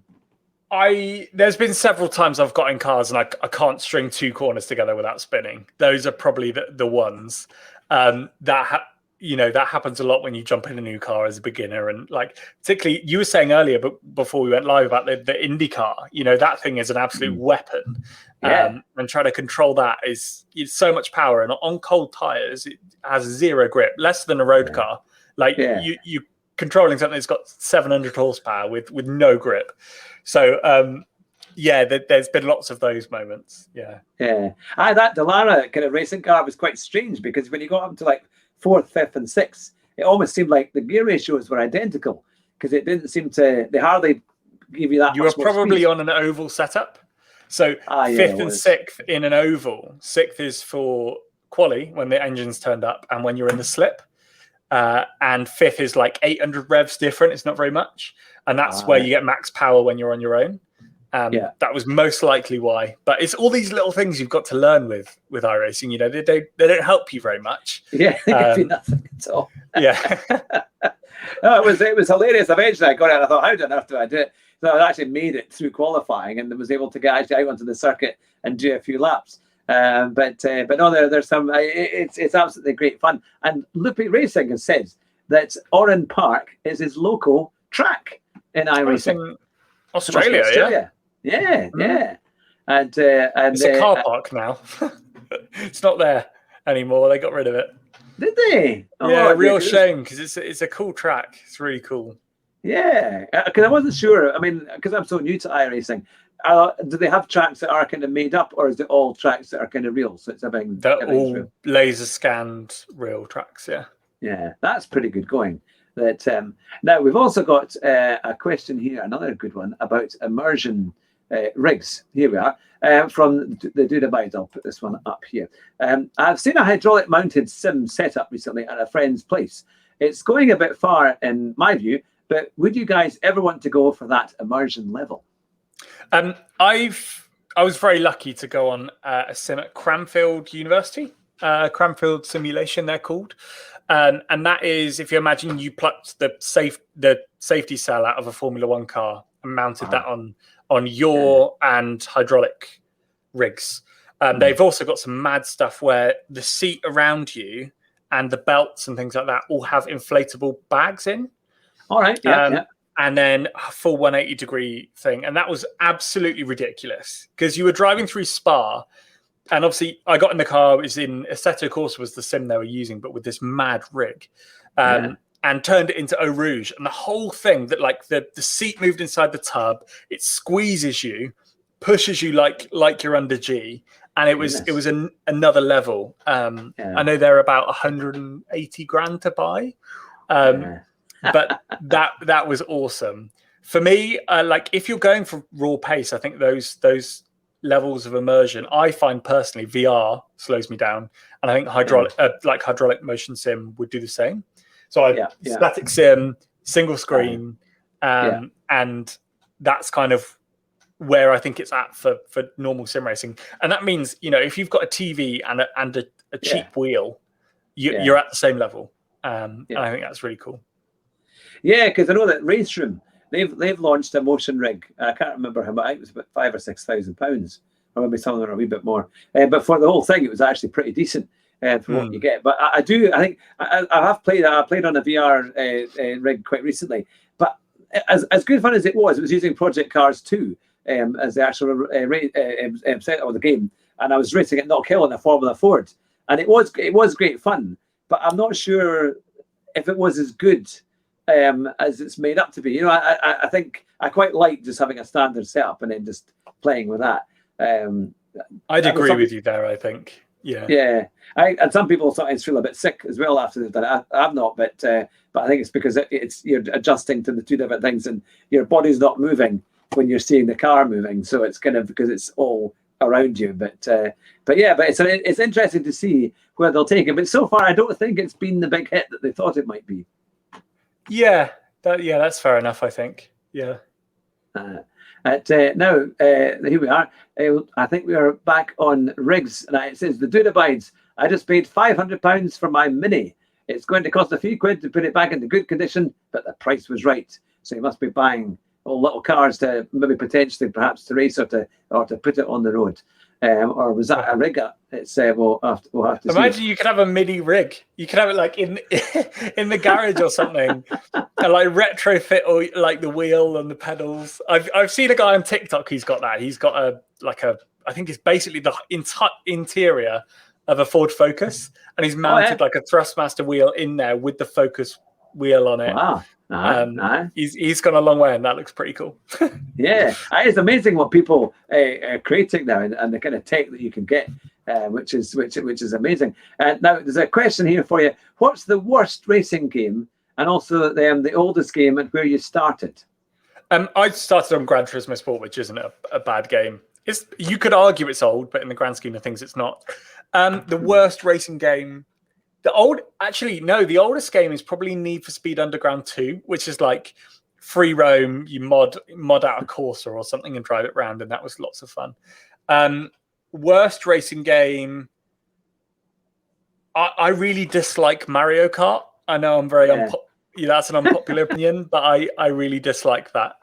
There's been several times I've got in cars and I can't string 2 corners together without spinning. Those are probably the ones that happens a lot when you jump in a new car as a beginner. And like, particularly you were saying earlier, but before we went live, about the Indy car, that thing is an absolute weapon. And trying to control that is so much power. And on cold tires, it has 0 grip, less than a road car. Like you controlling something that's got 700 horsepower with no grip. So there's been lots of those moments. That Dallara kind of racing car was quite strange, because when you got up to like 4th, 5th, and 6th, it almost seemed like the gear ratios were identical, because it didn't seem to. They hardly give you that. You were probably on an oval setup, so 5th and 6th in an oval. 6th is for quali when the engine's turned up, and when you're in the slip. And 5th is like 800 revs different. It's not very much, and that's where you get max power when you're on your own. That was most likely why. But it's all these little things you've got to learn with iRacing. You know, they don't help you very much. Yeah, they give you nothing at all. Yeah. No, it was hilarious. Eventually, I got it. I thought, how on earth do I do it? So I actually made it through qualifying and was able to get actually out onto the circuit and do a few laps. But no, there's some. It's absolutely great fun. And Loopy Racing has said that Oran Park is his local track in iRacing. Australia. Yeah. And it's a car park now. It's not there anymore. They got rid of it. Did they? Yeah, real shame because it's a cool track. It's really cool. Yeah, because I wasn't sure. I mean, because I'm so new to iRacing, do they have tracks that are kind of made up, or is it all tracks that are kind of real? So it's they're all real. Laser scanned real tracks. Yeah, that's pretty good going. That now we've also got a question here, another good one about immersion rigs. Here we are from the Dude Abide. I'll put this one up here. I've seen a hydraulic mounted sim setup recently at a friend's place. It's going a bit far in my view, but would you guys ever want to go for that immersion level? I was very lucky to go on a sim at Cranfield University, Cranfield Simulation they're called. And that is, if you imagine you plucked the safety cell out of a Formula One car and mounted that on yaw and hydraulic rigs. They've also got some mad stuff where the seat around you and the belts and things like that all have inflatable bags in. All right, yeah. And then a full 180-degree thing. And that was absolutely ridiculous because you were driving through Spa. And obviously, I got in the car. It was in Assetto Corsa was the sim they were using, but with this mad rig, and turned it into Eau Rouge. And the whole thing that like the seat moved inside the tub, it squeezes you, pushes you like you're under G, and it was another level. I know they're about 180 grand to buy, but that was awesome for me. Like if you're going for raw pace, I think those levels of immersion, I find personally VR slows me down, and I think hydraulic motion sim would do the same. So static sim, single screen, and that's kind of where I think it's at for normal sim racing. And that means, you know, if you've got a TV and a cheap wheel, you're at the same level. And I think that's really cool. Yeah, because I know that Race Room, they've launched a motion rig. I can't remember how much. It was about £5,000 or £6,000, or maybe something a wee bit more. But for the whole thing, it was actually pretty decent for what you get. But I think I have played. I played on a VR rig quite recently. But as good fun as it was using Project Cars 2 as the actual set of the game, and I was racing at Knock Hill in a Formula Ford, and it was great fun. But I'm not sure if it was as good as it's made up to be. You know, I think I quite like just having a standard setup and then just playing with that. I'd agree with you there, I think. Yeah. And some people sometimes feel a bit sick as well after they've done it. I've not, but I think it's because you're adjusting to the two different things, and your body's not moving when you're seeing the car moving. So it's kind of because it's all around you. But it's interesting to see where they'll take it. But so far, I don't think it's been the big hit that they thought it might be. Yeah, that's fair enough, I think. Yeah. Now, here we are. I think we are back on rigs. Now, it says, the Dude Abides, I just paid £500 for my Mini. It's going to cost a few quid to put it back into good condition, but the price was right. So you must be buying all little cars to maybe potentially perhaps to race or to put it on the road. Or was that a rig? It's we'll have to imagine see. You could have a mini rig. You could have it like in the garage or something, and like retrofit or like the wheel and the pedals. I've seen a guy on TikTok who's got that. He's got I think it's basically the interior of a Ford Focus, and he's mounted like a Thrustmaster wheel in there with the Focus wheel on it. Wow. He's gone a long way, and that looks pretty cool. Yeah, it's amazing what people are creating now, and the kind of tech that you can get, which is amazing. Now there's a question here for you: what's the worst racing game, and also the oldest game, and where you started? I started on Gran Turismo Sport, which isn't a bad game. You could argue it's old, but in the grand scheme of things, it's not. The worst racing game. The oldest game is probably Need for Speed Underground 2, which is like free roam. You mod out a Corsa or something and drive it around, and that was lots of fun. Worst racing game. I really dislike Mario Kart. I know I'm very that's an unpopular opinion, but I really dislike that.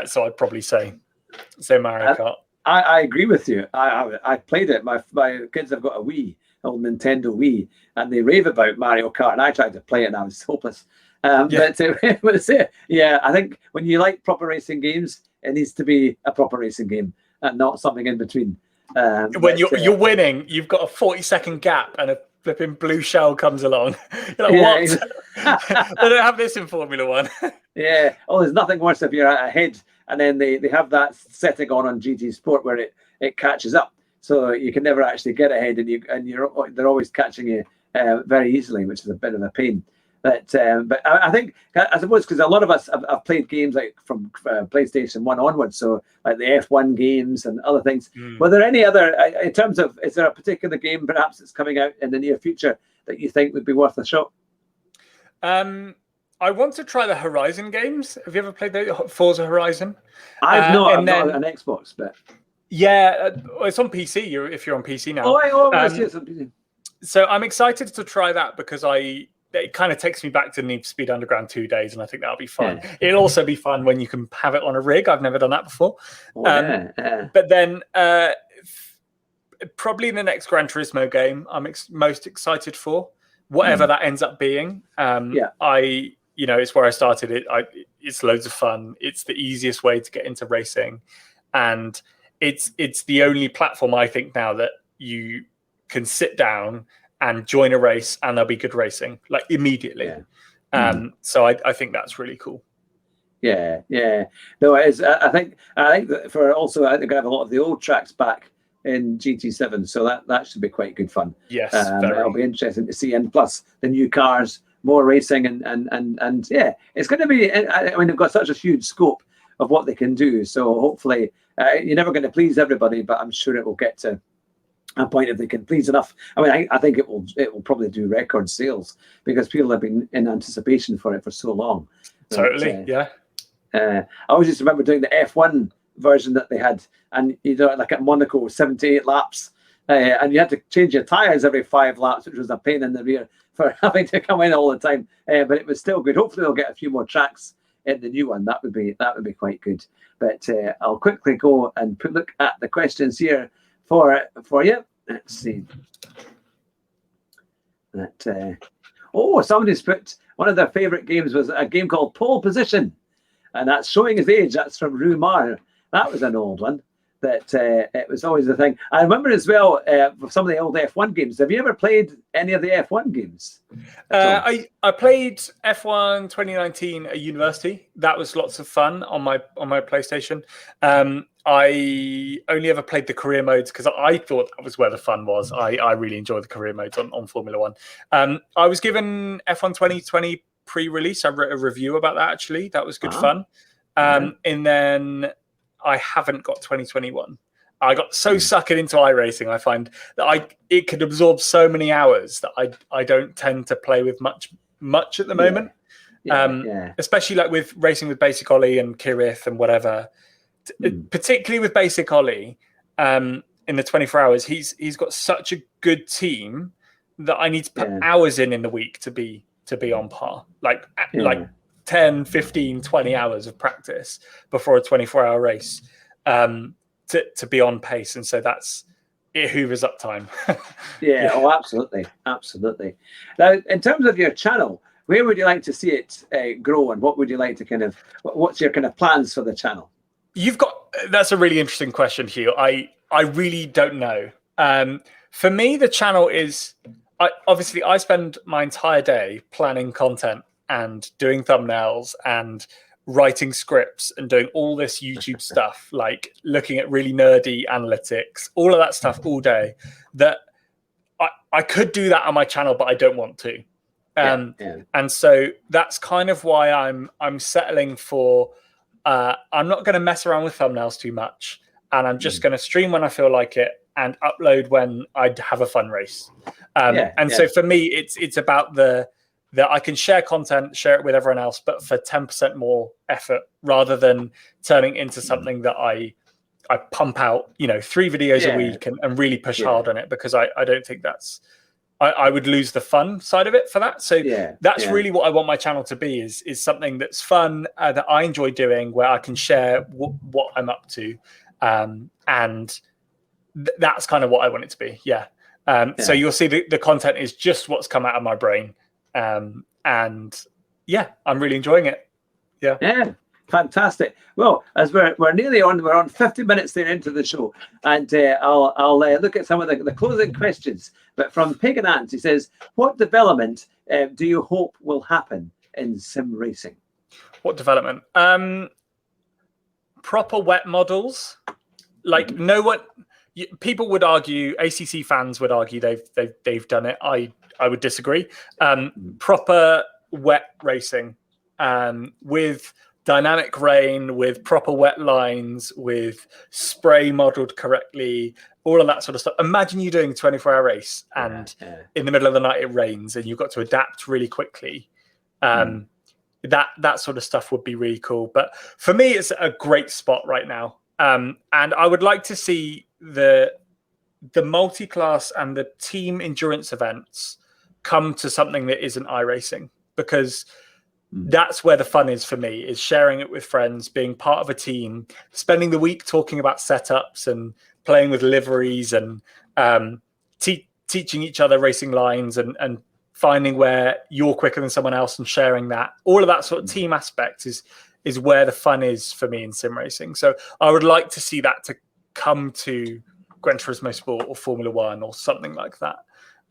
So I'd probably say Mario Kart. I agree with you. I played it. My kids have got a Wii, old Nintendo Wii, and they rave about Mario Kart. And I tried to play it, and I was hopeless. But I think when you like proper racing games, it needs to be a proper racing game and not something in between. When you're winning, you've got a 40-second gap, and a flipping blue shell comes along. You're like, what? They don't have this in Formula One. Yeah. Oh, there's nothing worse if you're ahead, and then they have that setting on GT Sport where it catches up, so you can never actually get ahead, and they're always catching you very easily, which is a bit of a pain. But I think, I suppose, because a lot of us have played games like from PlayStation 1 onwards, so like the F1 games and other things. Were there any other, in terms of, is there a particular game perhaps that's coming out in the near future that you think would be worth a shot? I want to try the Horizon games. Have you ever played the Forza Horizon? I've not an Xbox, but... Yeah, it's on PC, if you're on PC now. I see it's on PC. So I'm excited to try that because it kind of takes me back to Need for Speed Underground 2 days, and I think that'll be fun. Yeah. It'll also be fun when you can have it on a rig. I've never done that before. But then probably the next Gran Turismo game I'm most excited for, whatever that ends up being. It's where I started it. It's loads of fun. It's the easiest way to get into racing, and it's the only platform I think now that you can sit down and join a race and there'll be good racing like immediately. So I think that's really cool. No, it is. I think that for also, I think I have a lot of the old tracks back in GT7, so that should be quite good fun. Yes, it'll be interesting to see, and plus the new cars, more racing, and yeah, it's going to be. I mean, they've got such a huge scope of what they can do, so hopefully you're never going to please everybody, but I'm sure it will get to a point if they can please enough. I mean, I think it will probably do record sales because people have been in anticipation for it for so long. Totally, I always just remember doing the F1 version that they had, and like at Monaco, 78 laps, and you had to change your tires every 5 laps, which was a pain in the rear for having to come in all the time. But it was still good. Hopefully, they'll get a few more tracks in the new one. That would be quite good. But I'll quickly go and look at the questions here for you. Let's see. Somebody's put one of their favourite games was a game called Pole Position, and that's showing his age. That's from Rumar. That was an old one. That it was always the thing. I remember as well for some of the old F1 games. Have you ever played any of the F1 games? I played F1 2019 at university. That was lots of fun on my PlayStation. I only ever played the career modes because I thought that was where the fun was. I really enjoyed the career modes on Formula One. I was given F1 2020 pre-release. I wrote a review about that actually. That was good fun. And then I haven't got 2021. I got so suckered into iRacing. I find that it could absorb so many hours that I don't tend to play with much at the moment. Especially like with racing with Basic Ollie and Kirith and whatever. Particularly with Basic Ollie, in the 24 hours, he's got such a good team that I need to put hours in the week to be on par. Like 10, 15, 20 hours of practice before a 24-hour race to be on pace. And so it hoovers up time. Absolutely. Now, in terms of your channel, where would you like to see it grow, and what would you like to what's your kind of plans for the channel? That's a really interesting question, Hugh. I really don't know. For me, the channel is, obviously I spend my entire day planning content and doing thumbnails and writing scripts and doing all this YouTube stuff, like looking at really nerdy analytics, all of that stuff all day, that I could do that on my channel, but I don't want to. And so that's kind of why I'm settling for, I'm not going to mess around with thumbnails too much. And I'm just going to stream when I feel like it and upload when I have a fun race. So for me, it's about the that I can share content, share it with everyone else, but for 10% more effort, rather than turning into something that I pump out, 3 videos a week and really push hard on it, because I don't think that's, I would lose the fun side of it for that. So that's really what I want my channel to be, is something that's fun, that I enjoy doing, where I can share what I'm up to. And that's kind of what I want it to be. So you'll see the content is just what's come out of my brain. And I'm really enjoying it. Yeah. Fantastic. Well, as we're nearly on, we're on 50 minutes there into the show, and I'll look at some of the closing questions. But from Pagan Ants, he says, what development do you hope will happen in sim racing? What development? Proper wet models. Like, no one, people would argue, ACC fans would argue they've done it. I would disagree. Proper wet racing, with dynamic rain, with proper wet lines, with spray modeled correctly, all of that sort of stuff. Imagine you doing a 24-hour race and in the middle of the night it rains and you've got to adapt really quickly. That sort of stuff would be really cool. But for me, it's a great spot right now. And I would like to see the multi-class and the team endurance events come to something that isn't iRacing, because that's where the fun is for me, is sharing it with friends, being part of a team, spending the week talking about setups and playing with liveries and teaching each other racing lines and finding where you're quicker than someone else and sharing that. All of that sort of team aspect is where the fun is for me in sim racing. So I would like to see that to come to Gran Turismo Sport or Formula One or something like that.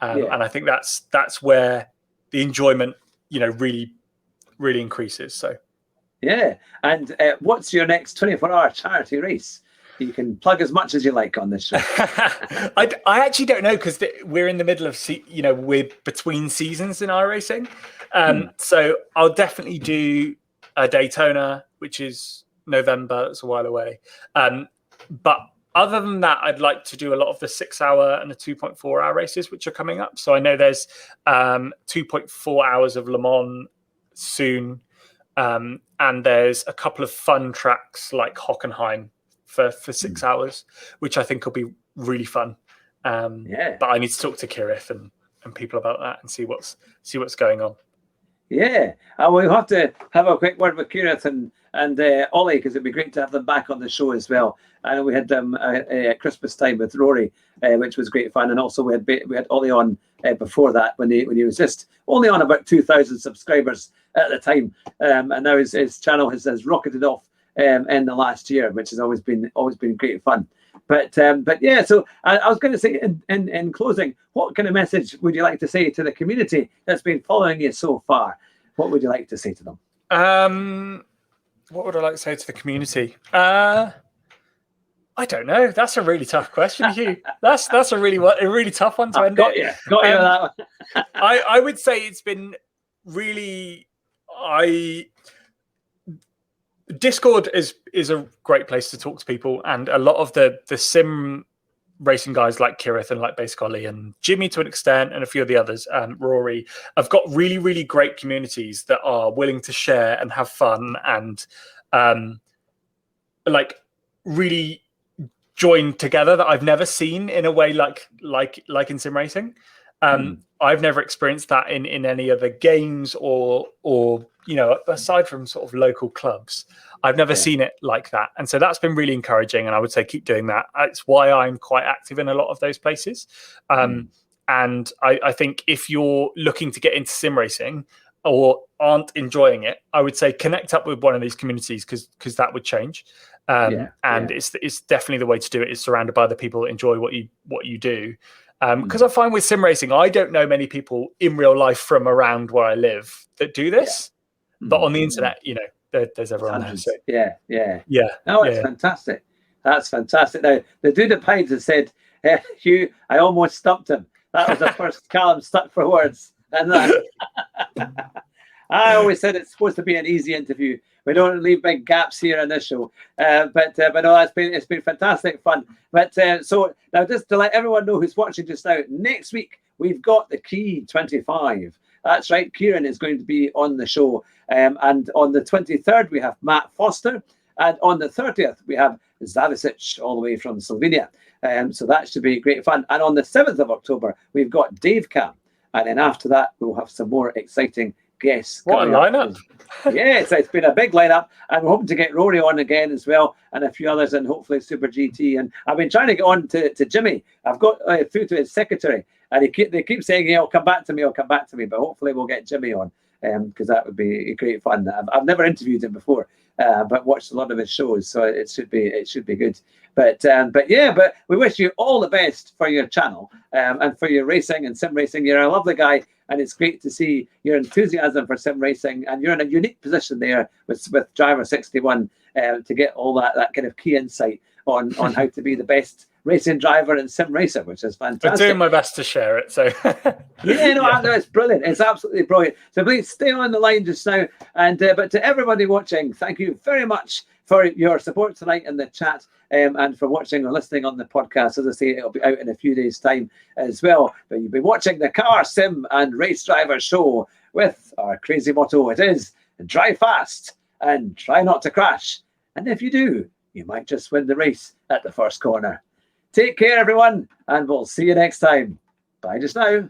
And I think that's where the enjoyment, really increases. So and what's your next 24-hour charity race? You can plug as much as you like on this show. I actually don't know, because we're in the middle of we're between seasons in iRacing. So I'll definitely do a Daytona, which is November. That's a while away. But other than that, I'd like to do a lot of the 6-hour and the 2.4-hour races, which are coming up. So I know there's 2.4 hours of Le Mans soon, and there's a couple of fun tracks like Hockenheim for 6 hours, which I think will be really fun. But I need to talk to Kirith and people about that and see what's going on. We'll have to have a quick word with Kirith and Ollie, because it'd be great to have them back on the show as well. I know we had them at Christmas time with Rory, which was great fun, and also we had Ollie on before that when he was just only on about 2,000 subscribers at the time, and now his channel has rocketed off in the last year, which has always been great fun. But so I was going to say in closing, what kind of message would you like to say to the community that's been following you so far? What would you like to say to them? What would I like to say to the community? I don't know. That's a really tough question, Hugh. That's a really tough one to end it. Got you on that one. I would say it's been really. Discord is a great place to talk to people, and a lot of the sim racing guys like Kirith and like Basic Ollie and Jimmy to an extent, and a few of the others, Rory, have got really, really great communities that are willing to share and have fun and really join together, that I've never seen in a way like in sim racing. I've never experienced that in any other games or aside from sort of local clubs. I've never seen it like that. And so that's been really encouraging. And I would say keep doing that. It's why I'm quite active in a lot of those places. And I think if you're looking to get into sim racing or aren't enjoying it, I would say connect up with one of these communities, because that would change. It's definitely the way to do it, is surrounded by the people that enjoy what you do. Because I find with sim racing, I don't know many people in real life from around where I live that do this, but on the internet, there's everyone there. So. No, it's fantastic. That's fantastic. Now, the dude at Pines has said, Hugh, I almost stumped him. That was the first Callum stuck for words. And I always said it's supposed to be an easy interview. We don't leave big gaps here in this show. But no, it's been fantastic fun. But so now, just to let everyone know who's watching just now, next week we've got the Key 25. That's right. Kieran is going to be on the show. And on the 23rd, we have Matt Foster. And on the 30th, we have Zavicic all the way from Slovenia. So that should be great fun. And on the 7th of October, we've got Dave Cam. And then after that, we'll have some more exciting guests. What a lineup. Yes, it's been a big lineup. And we're hoping to get Rory on again as well, and a few others, and hopefully Super GT. And I've been trying to get on to Jimmy. I've got through to his secretary, and they keep saying, yeah, I'll come back to me. But hopefully we'll get Jimmy on, because that would be great fun. I've never interviewed him before, but watched a lot of his shows, so it should be good. But we wish you all the best for your channel, and for your racing and sim racing. You're a lovely guy, and it's great to see your enthusiasm for sim racing, and you're in a unique position there with Driver 61 to get all that kind of key insight on how to be the best racing driver and sim racer, which is fantastic. I'm doing my best to share it. So no, it's brilliant. It's absolutely brilliant. So please stay on the line just now. And but to everybody watching, thank you very much for your support tonight in the chat, and for watching or listening on the podcast. As I say, it'll be out in a few days' time as well. But you'll be watching the Car, Sim and Race Driver Show with our crazy motto. It is drive fast and try not to crash. And if you do, you might just win the race at the first corner. Take care, everyone, and we'll see you next time. Bye just now.